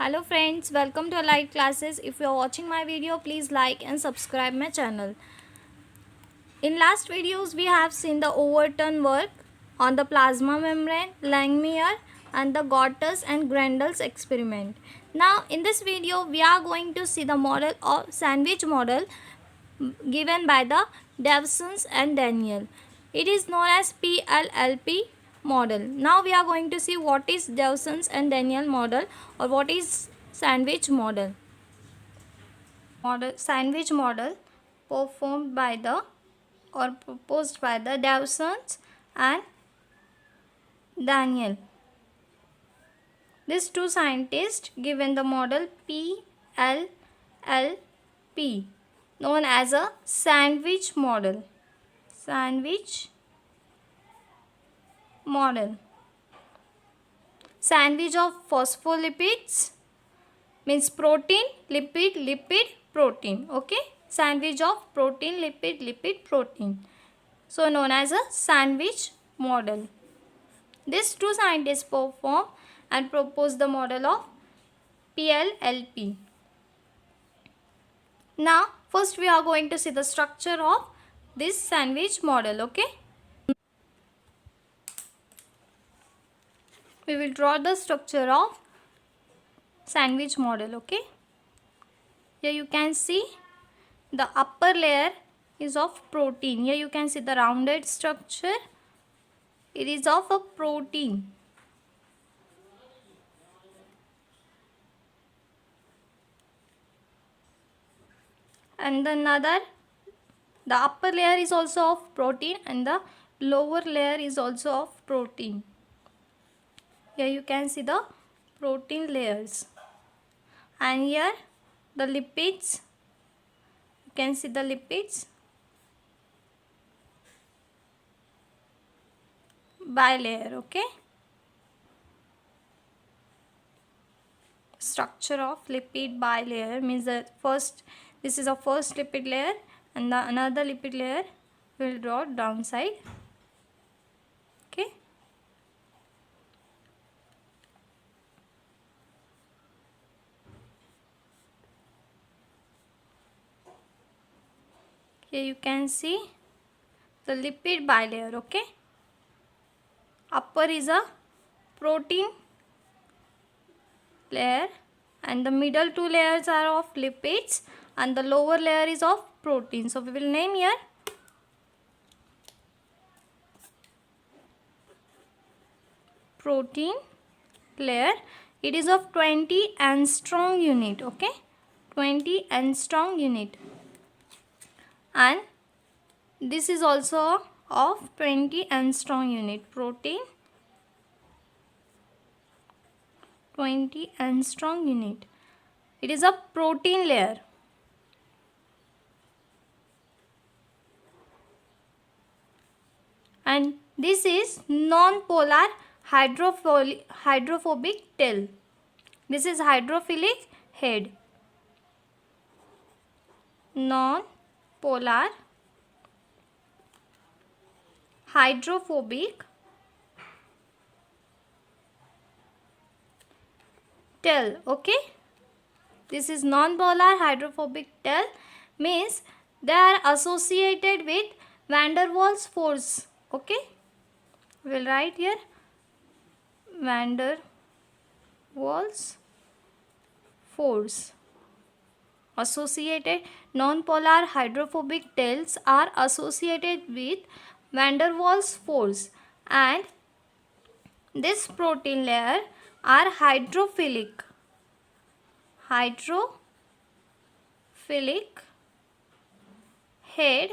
Hello friends, welcome to Allied Classes. If you are watching my video, please like and subscribe my channel. In last videos, we have seen the Overton work on the plasma membrane, Langmuir and the Gottes and Grendel's experiment. Now in this video, we are going to see the model of sandwich model given by the Davsons and Daniel. It is known as PLLP model. Now we are going to see what is Davsons and Daniel model or what is sandwich model. Sandwich model performed by the or proposed by the Davsons and Daniel. These two scientists given the model PLLP known as a sandwich model. Sandwich model. Sandwich of phospholipids means protein, lipid, lipid, protein. Okay. Sandwich of protein, lipid, lipid, protein. So known as a sandwich model. These two scientists perform and propose the model of PLLP. Now first we are going to see the structure of this sandwich model. Okay. We will draw the structure of sandwich model. Okay. Here you can see the upper layer is of protein. Here you can see the rounded structure. It is of a protein. And the upper layer is also of protein and the lower layer is also of protein. Here you can see the protein layers. And here the lipids. You can see the lipids. Bilayer. Okay. Structure of lipid bilayer means this is a first lipid layer and the another lipid layer will draw downside. Okay. Here you can see the lipid bilayer. Okay. Upper is a protein layer and the middle two layers are of lipids and the lower layer is of protein. So we will name here protein layer. It is of 20 angstrom unit. Okay. 20 angstrom unit. And this is also of 20 angstrom unit. Protein 20 angstrom unit. It is a protein layer. And this is non-polar hydrophobic tail. This is hydrophilic head. Non-polar hydrophobic tail. Okay. This is non-polar hydrophobic tail means they are associated with van der Waals force. Okay. We will write here van der Waals force. Associated non-polar hydrophobic tails are associated with van der Waals force and this protein layer are hydrophilic head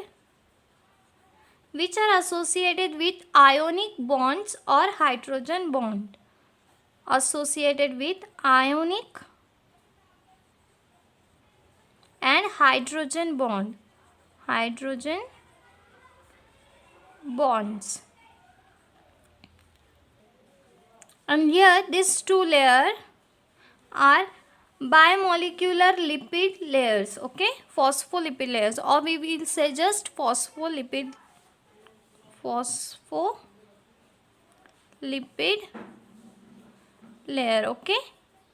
which are associated with ionic bonds or hydrogen bond. Associated with ionic and hydrogen bond. Hydrogen bonds. And here these two layers are bimolecular lipid layers. Okay. Phospholipid layers or we will say just phospholipid layer. Okay.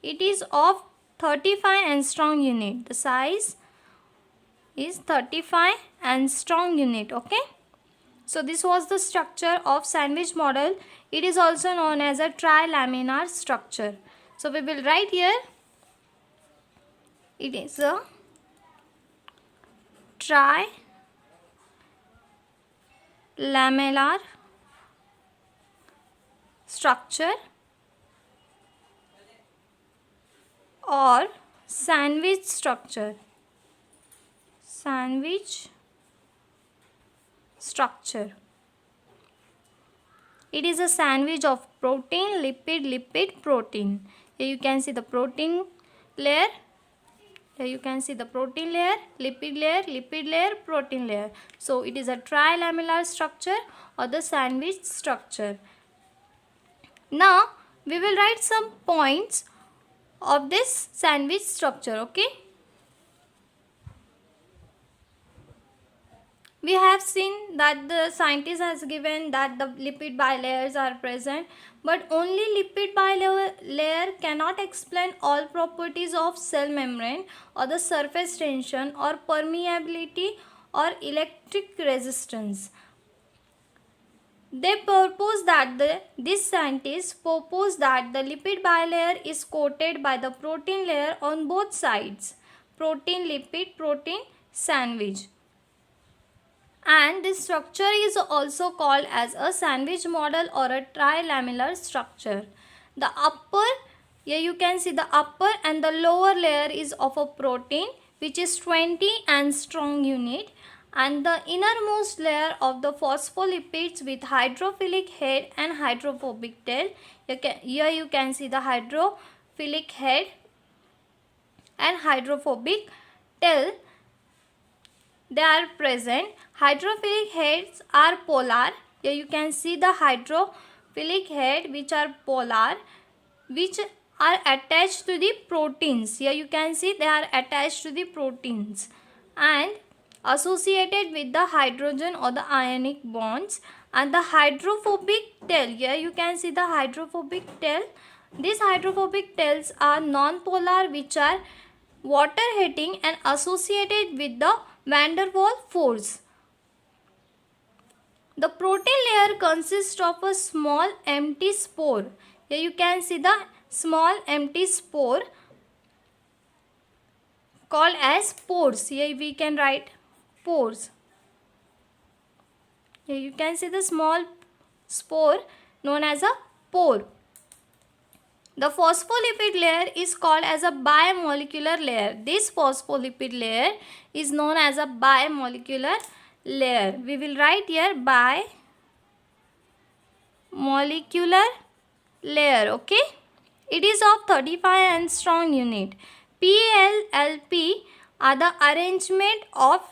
It is of 35 angstrom unit. The size is 35 angstrom unit. Okay. So this was the structure of sandwich model. It is also known as a trilaminar structure. So we will write here, it is a trilamellar structure or sandwich structure. Sandwich structure. It is a sandwich of protein, lipid, protein. Here you can see the protein layer. Here you can see the protein layer, lipid layer, protein layer. So it is a trilamellar structure or the sandwich structure. Now we will write some points of this sandwich structure. Okay. We have seen that the scientist has given that the lipid bilayers are present, but only lipid bilayer cannot explain all properties of cell membrane or the surface tension or permeability or electric resistance. They propose that this scientists propose that the lipid bilayer is coated by the protein layer on both sides. Protein, lipid, protein sandwich. And this structure is also called as a sandwich model or a trilamellar structure. The upper, here you can see the upper and the lower layer is of a protein which is 20 angstrom unit, and the innermost layer of the phospholipids with hydrophilic head and hydrophobic tail. Here you can see the hydrophilic head and hydrophobic tail. They are present. Hydrophilic heads are polar. Here you can see the hydrophilic head which are polar, which are attached to the proteins. Here you can see they are attached to the proteins and associated with the hydrogen or the ionic bonds. And the hydrophobic tail, here you can see the hydrophobic tail. These hydrophobic tails are non-polar, which are water heating and associated with the van der Waals force. The protein layer consists of a small empty spore. Here you can see the small empty spore called as pores. Here we can write pores. Here you can see the small spore known as a pore. The phospholipid layer is called as a bimolecular layer. This phospholipid layer is known as a bimolecular layer. We will write here bimolecular layer. Okay. It is of 35 angstrom unit. PLLP are the arrangement of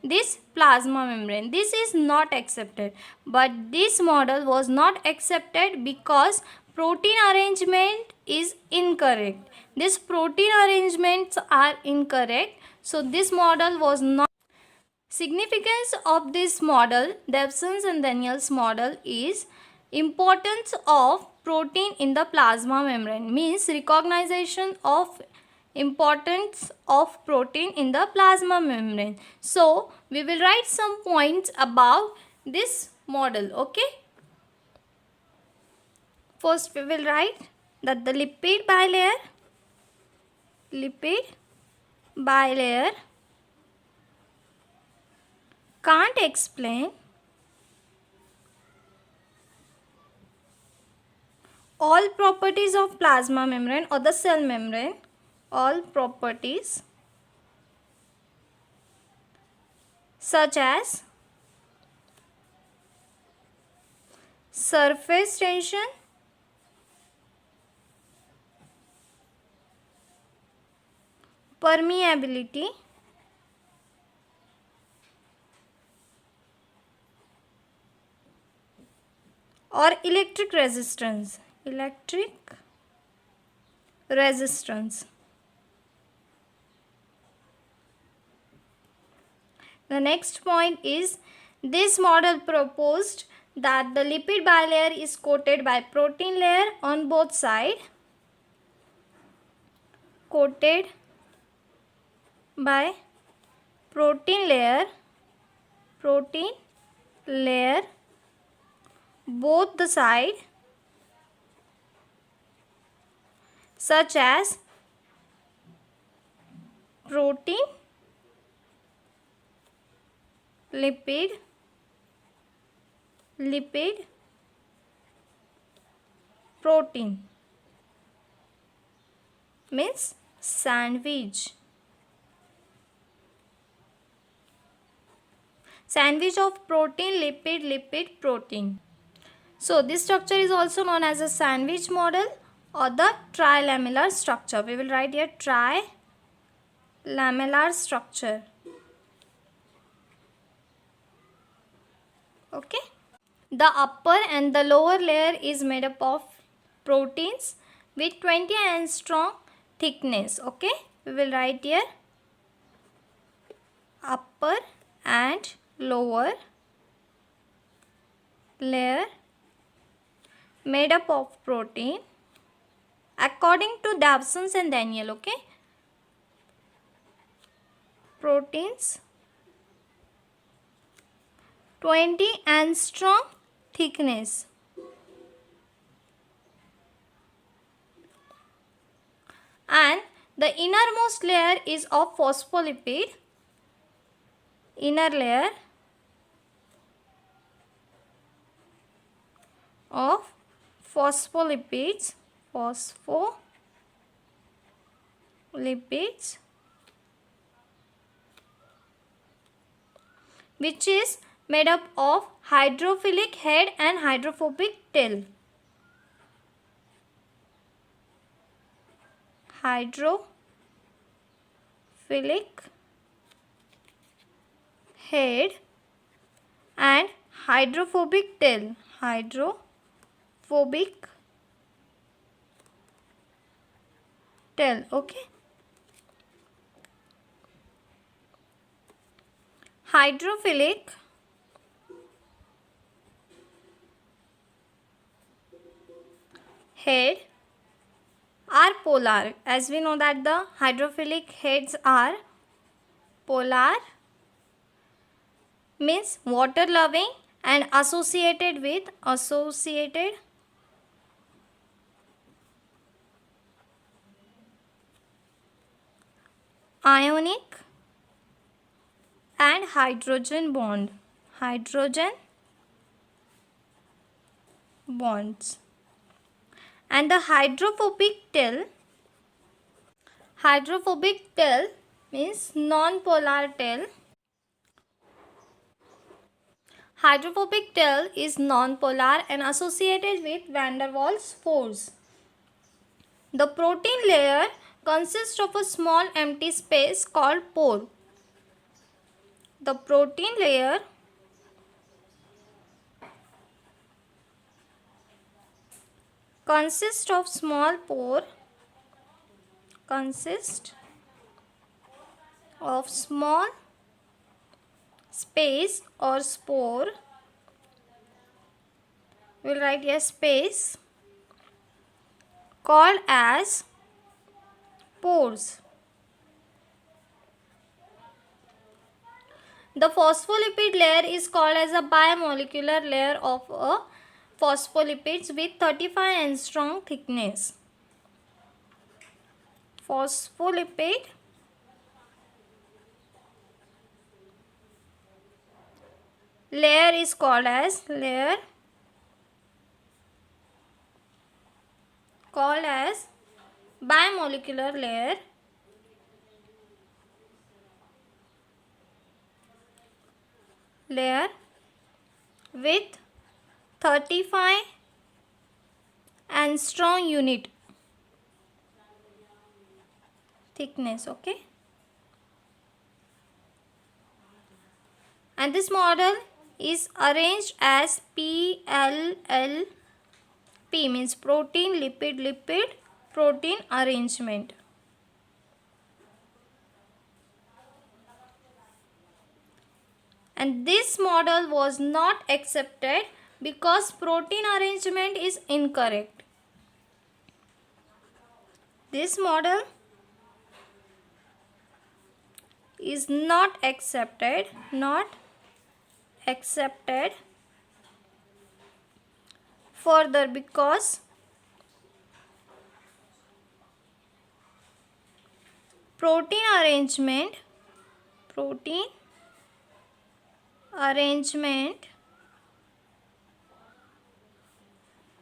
this plasma membrane. This is not accepted, but this model was not accepted because protein arrangement is incorrect. These protein arrangements are incorrect, so this model was not. Significance of this model, Debson's and Daniels model, is importance of protein in the plasma membrane, means recognition of importance of protein in the plasma membrane. So we will write some points about this model. Okay. First we will write that the lipid bilayer can't explain all properties of plasma membrane or the cell membrane. All properties such as surface tension, permeability, or electric resistance. The next point is, this model proposed that the lipid bilayer is coated by protein layer on both sides. coated by protein layer both the side, such as protein, lipid, protein, means sandwich of protein, lipid, protein. So this structure is also known as a sandwich model or the trilamellar structure. We will write here trilamellar structure. Okay. The upper and the lower layer is made up of proteins with 20 angstrom thickness. Okay. We will write here upper and lower layer made up of protein according to Davsons and Daniel. Okay. Proteins 20 angstrom thickness. And the innermost layer is of phospholipid. Inner layer of phospholipids, which is made up of hydrophilic head and hydrophobic tail. Hydrophilic head and hydrophobic tail. Okay. Hydrophilic head are polar, as we know that the hydrophilic heads are polar, means water loving, and associated with ionic and hydrogen bonds. And the hydrophobic tail means non-polar tail. Hydrophobic tail is non-polar and associated with van der Waals force. The protein layer consists of a small empty space called pore. The protein layer consists of small pore, space or spore. We'll write here space, called as pores. The phospholipid layer is called as a bimolecular layer of a phospholipids with 35 angstrom thickness. Phospholipid layer is called as bimolecular layer with 35 angstrom unit thickness. Okay. And this model is arranged as PLLP, means protein, lipid, protein arrangement. And this model was not accepted because protein arrangement is incorrect. This model is not accepted further because protein arrangement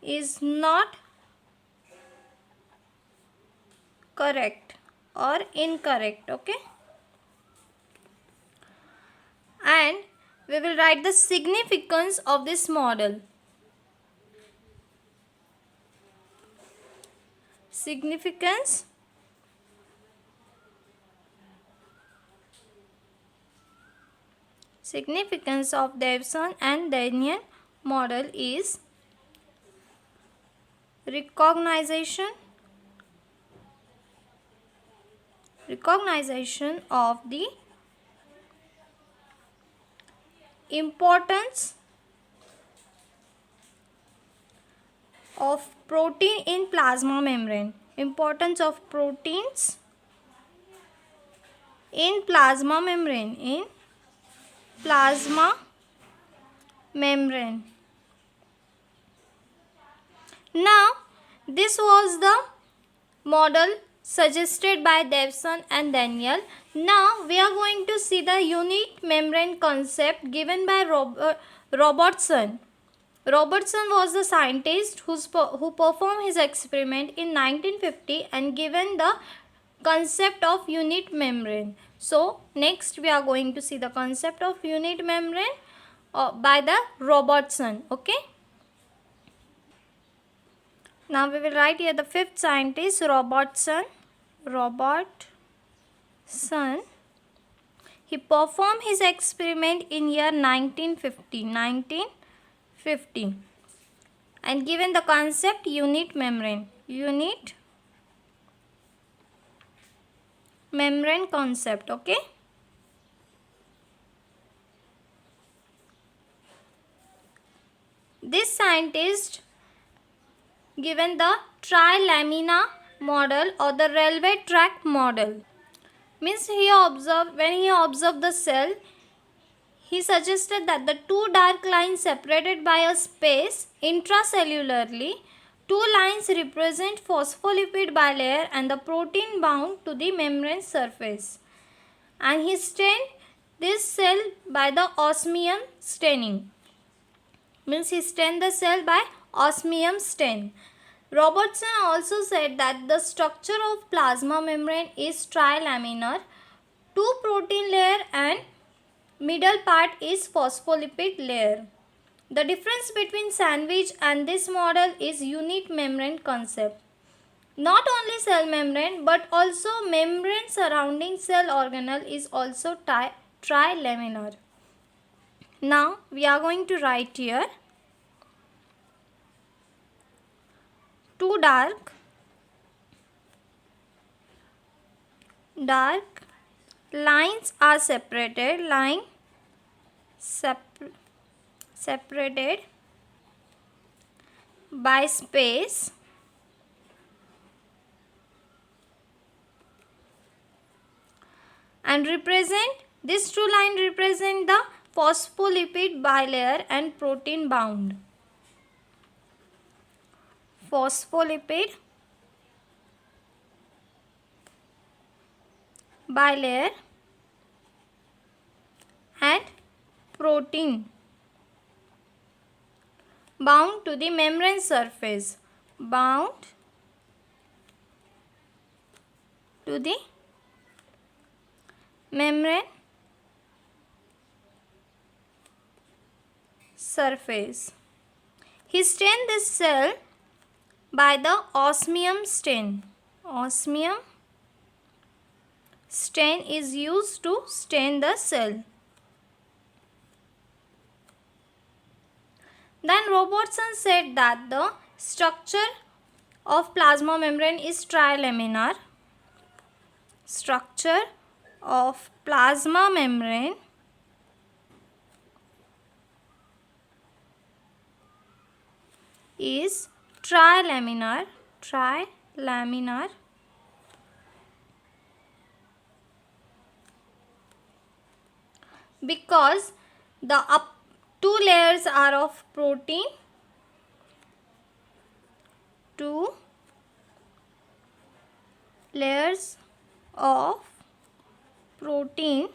is not correct or incorrect. Okay, and we will write the significance of this model. Significance of Davidson and Daniel model is recognition of the importance of protein in plasma membrane. Importance of proteins in plasma membrane. Now, this was the model suggested by Davidson and Daniel. Now, we are going to see the unit membrane concept given by Robertson. Robertson was the scientist who performed his experiment in 1950 and given the concept of unit membrane. So, next we are going to see the concept of unit membrane by the Robertson. Okay. Now we will write here the fifth scientist, Robertson. He performed his experiment in year 1950 and given the concept unit membrane. Unit membrane concept. Okay. This scientist given the trilaminar model or the railway track model. Means when he observed the cell, he suggested that the two dark lines separated by a space intracellularly, two lines represent phospholipid bilayer and the protein bound to the membrane surface. And he stained this cell by the osmium staining. Means he stained the cell by osmium stain. Robertson also said that the structure of plasma membrane is trilaminar, two protein layer and middle part is phospholipid layer. The difference between sandwich and this model is unit membrane concept. Not only cell membrane but also membrane surrounding cell organelle is also trilaminar. Now we are going to write here two dark lines are separated by space and these two lines represent the phospholipid bilayer and protein bound. Phospholipid bilayer and protein bound to the membrane surface. Bound to the membrane surface. He stained this cell by the osmium stain. Osmium stain is used to stain the cell. Then Robertson said that the structure of plasma membrane is trilaminar. Structure of plasma membrane is trilaminar because the up two layers are of protein, two layers of protein,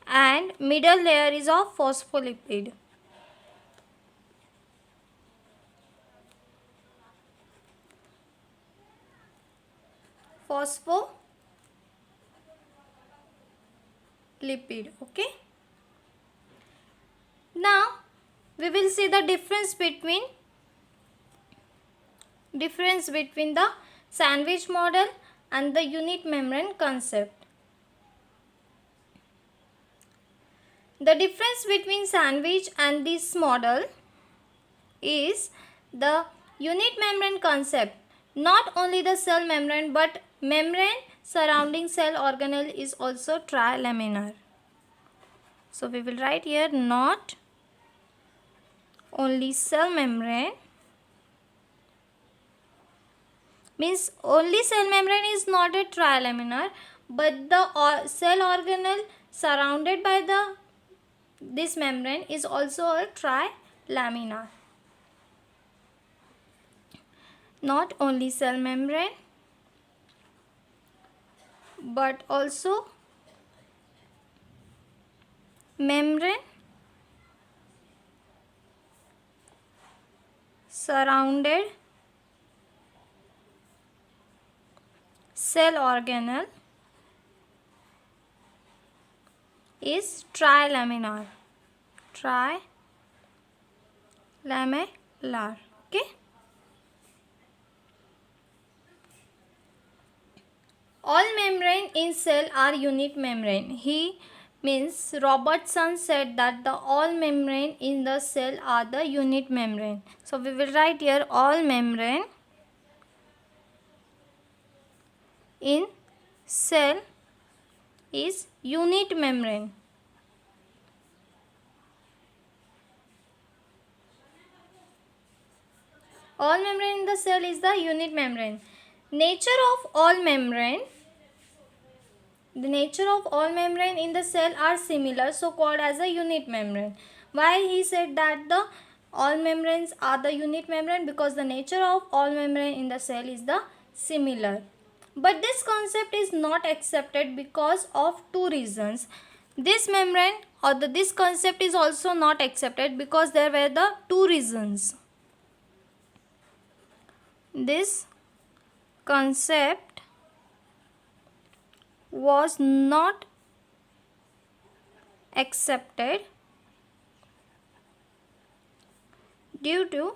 and middle layer is of phospholipid. Phospholipid. Okay. Now we will see the difference between the sandwich model and the unit membrane concept. The difference between sandwich and this model is the unit membrane concept. Not only the cell membrane but membrane surrounding cell organelle is also trilaminar. So we will write here not only cell membrane, means only cell membrane is not a trilaminar, but the cell organelle surrounded by this membrane is also a trilaminar. Not only cell membrane but also membrane surrounded cell organelle is trilaminar. Okay. All membrane in cell are unit membrane. He means Robertson said that the all membrane in the cell are the unit membrane. So we will write here all membrane in cell is unit membrane. All membrane in the cell is the unit membrane. Nature of all membrane. The nature of all membrane in the cell are similar, so called as a unit membrane. Why he said that the all membranes are the unit membrane? Because the nature of all membrane in the cell is the similar. But this concept is not accepted because of two reasons. This membrane or this concept is also not accepted because there were the two reasons. This concept was not accepted due to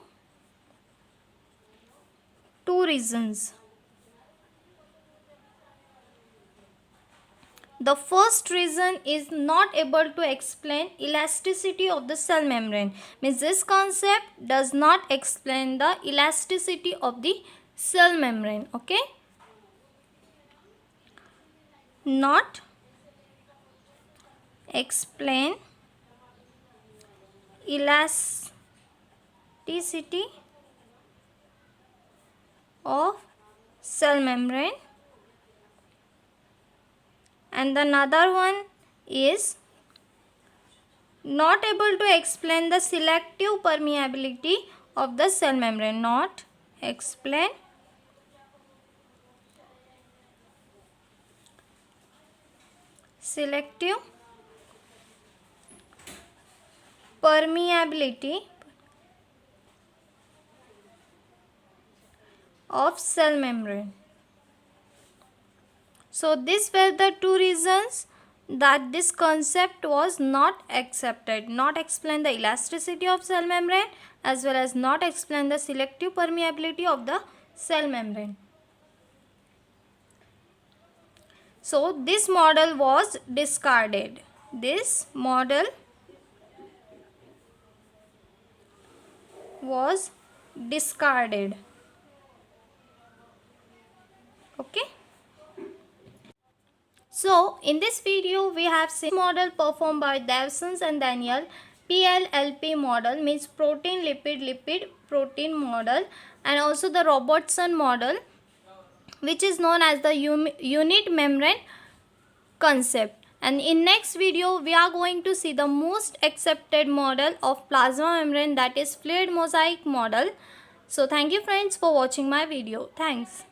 two reasons. The first reason is not able to explain elasticity of the cell membrane. Means this concept does not explain the elasticity of the cell membrane. Okay. Not explain elasticity of cell membrane, and another one is not able to explain the selective permeability of the cell membrane. Not explain selective permeability of cell membrane. So these were the two reasons that this concept was not accepted. Not explain the elasticity of cell membrane as well as not explain the selective permeability of the cell membrane. So this model was discarded. This model was discarded. Okay. So in this video we have seen model performed by Davsons and Daniel. PLLP model means protein lipid lipid protein model, and also the Robertson model which is known as the unit membrane concept. And in next video, we are going to see the most accepted model of plasma membrane, that is fluid mosaic model. So thank you friends for watching my video. Thanks.